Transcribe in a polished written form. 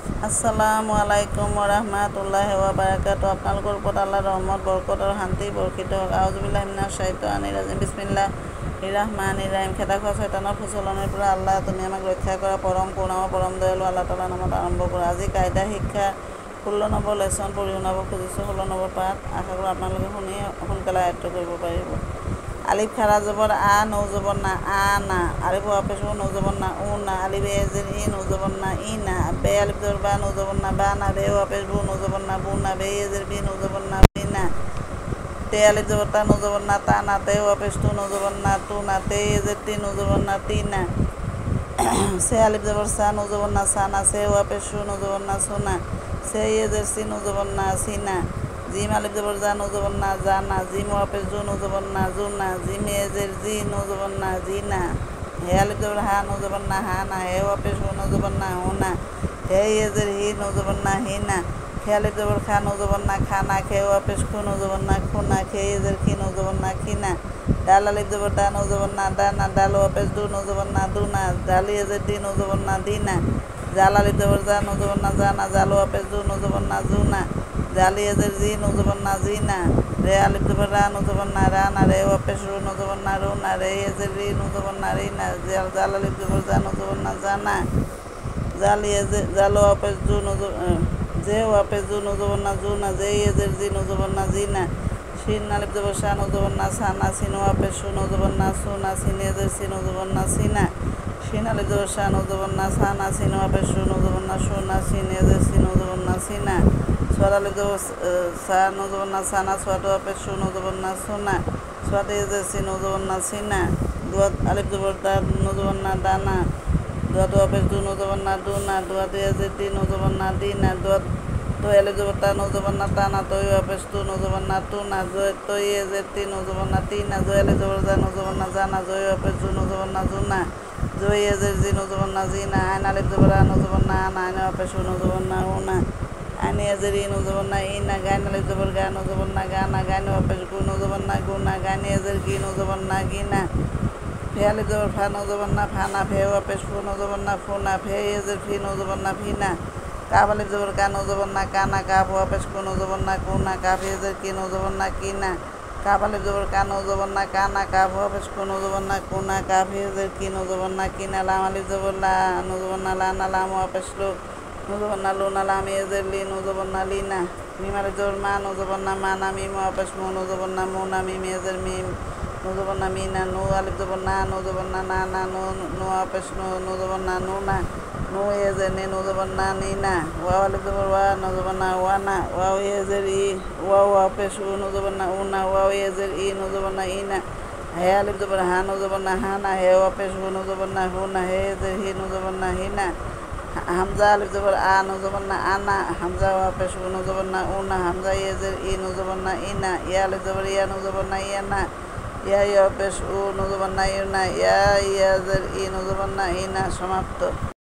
আসসালামু আলাইকুম ওরহমাতুল্লাহি ওয়া বারাকাতুহু। আপনালোকৰ ওপৰত আল্লাহৰ ৰহমত বৰকত আৰু শান্তি বৰ্ষিত হওক। আউযুবিল্লাহি মিনাশ শাইতানিৰ ৰাজিম। বিসমিল্লাহিৰ ৰাহমানিৰ ৰাহিম। খেদা খোৱা শয়তানৰ প্ৰচলনৰ পৰা আল্লাহ তুমি আমাক ৰক্ষা কৰা। পৰম কৰুণাময় পৰম দয়ালু আল্লাহ তাআলাৰ নামত আৰম্ভ কৰা। আজি কাইদা শিক্ষা 16 নম্বৰ লেচন পঢ়ি শুনাব খুজিছোঁ। 16 নম্বৰ পাঠ। আশা কৰোঁ আপোনালোকে শুনি সোনকালে আয়ত্ত কৰিব পাৰিব। আলিফ খাৰা জবর আ নৌ জবর না আ না। আলিফ ওয়াপেশ ও নৌ জবর না উ না। আলিফ এজের ই নৌ জবর না ই না। বে আলিফ জবর বা নৌ জবর না বা না। বে ওয়াপেশ বু নৌ জবর না বু না। বে এজের বি নৌ জবর না বি না। তে আলিফ জবর তা নৌ জবর না তা না। তে ওয়াপেশ তু নৌ জবর না তু না। তে এজের তি নৌ জবর না তি না। সে আলিফ জবর সা নৌ জবর না সা না। সে ওয়াপেশ সু নৌ জবর না সু না। সে এজের সি নৌ জবর না সি না। জিম আলিফ জবর জা নৌ জবর না জা না। জিম ওয়াপেশ জু নৌ জবর না জু না। জিম এজের জি নৌ জবর না জি না। হে আলিফ জবর হা নৌ জবর না হা না। হে ওয়াপেশ হু নৌ জবর না হু না। হে এজের হি নৌ জবর না হি না। খে আলিফ জবর খা নৌ জবর না খা না। খে ওয়াপেশ খু নৌ জবর না খু না। খে এজের খি নৌ জবর না খি না। ডাল আলিফ জবর ডা নৌ জবর না ডা না। ডাল ওয়াপেশ দু নৌ জবর না দু না। ডাল এজের ডি নৌ জবর না দি না। জাল আলিফ জবর জা নৌ জবর না জা না। জাল ওয়াপেশ জু নৌ জবর না জু না। জালি এজের জি নৌ জবর না জি না। রে আলিফ জবর রা নৌ জবর না রা না। রে ওয়াপেশ রু নৌ জবর না রু না। রে এজের রি নৌ জবর না রি না। জাল আলিফ জবর জা নৌ জবর না জা না। জালি এজের জাল ওয়াপেশ জু নৌ জে ওয়াপেশ জু নৌ জবর না জু না। জে এজের জি নৌ জবর না জি না। শিন আলিফ জবর শা নৌ জবর না সা না। সিন ওয়াপেশ সু নৌ জবর না সু না। সিন এজের সি নৌ জবর না সি না। শিন আলিফ জবর শা নৌ জবর না সা না। সিন ওয়াপেশ সু নৌ জবর না সু না। সিন এজের সি নৌ জবর না সি না। সোয়াদ আলিফ জবর সা নৌ জবর না সা না। সোয়াদ ওয়াপেশ সু নৌ জবর না সু না। সোয়াদ এজের সি নৌ জবর না সি না। দুয়াত আলিফ জবর দা নৌ জবর না দা না। দুয়াত ওয়াপেশ দু নৌ জবর না দু না। দুয়াত এজের দি নৌ জবর না দি না। দুয়াত তৈ আলিফ জবর তা নৌ জবর না তা না। তৈ ওয়াপেশ তু নৌ জবর না তু না। তৈ এজের তি নৌ জবর না তি না। জয় আলিফ জবর জা নৌ জবর না জা না। জয় ওয়াপেশ জু নৌ জবর না জু না। জয় এজের জি নৌ জবর না জি না। আইন আলিফ জবর আ নৌ জবর না আ না। আইন ওয়াপেশ হু নৌ জবর না হু না। আইন এজের ই নৌ জবর না ই না। গাইন আলিফ জবর গা নৌ জবর না গা না। গাইন ওয়াপেশ গু নৌ জবর না গু না। গাইন এজের গি নৌ জবর না গি না। ফে আলিফ জবর ফা নৌ জবর না ফা না। ফে ওয়াপেশ ফু নৌ জবর না ফু না। ফে এজের ফি নৌ জবর না ফি না। কাফ আলিফ জবর কা নৌ জবর না কা না। কাফ ওয়াপেশ কু নৌ জবর না কু না। কাফ এজের কি নৌ জবর না কি না। কাফ আলিফ জবর কা নৌ জবর না কা না। কাফ ওয়াপেশ কু নৌ জবর না কু না। কাফ এজের কি নৌ জবর না কি না। লাম আলিফ জবর লা নৌ জবর না লা না। লাম ওয়াপেশ লু নৌ জবর না লু না। লাম এজের লি নৌ জবর না লি না। মিম আলিফ জবর মা নৌ জবর না মা না। মিম ওয়াপেশ মু নৌ জবর না মু না। মিম এজের মিম নৌ জবর না মি না। নু আলিফ জবর না নৌ জবর না না না। নু ওয়াপেশ নৌ জবর না নু না। নু এজের নি নৌ জবর না নি না। ওয়াও আলিফ জবর ওয়া নৌ জবর না ওয়া না। ওয়াও এজের ই ওয়াও ওয়াপেশ উ নৌ জবর না উ না। ওয়াও এজের ই নৌ জবর না ই না। হে আলিফ জবর হা নৌ জবর না হা না। হে ওয়াপেশ হু নৌ জবর না হু না। হে এজের হি নৌ জবর না হি না। হামজা আলিফ জবর আ নৌ জবর না আ না। হামজা ওয়াপেশ উ নৌ জবর না উ না। হামজা এজের ই নৌ জবর না ই না। ইয়া আলিফ জবর ইয়া নৌ জবর না ইয়া না। ইয়া ওয়াপেশ উ নৌ জবর না ইউ না। ইয়া এজের ই নৌ জবর না ই না। সমাপ্ত।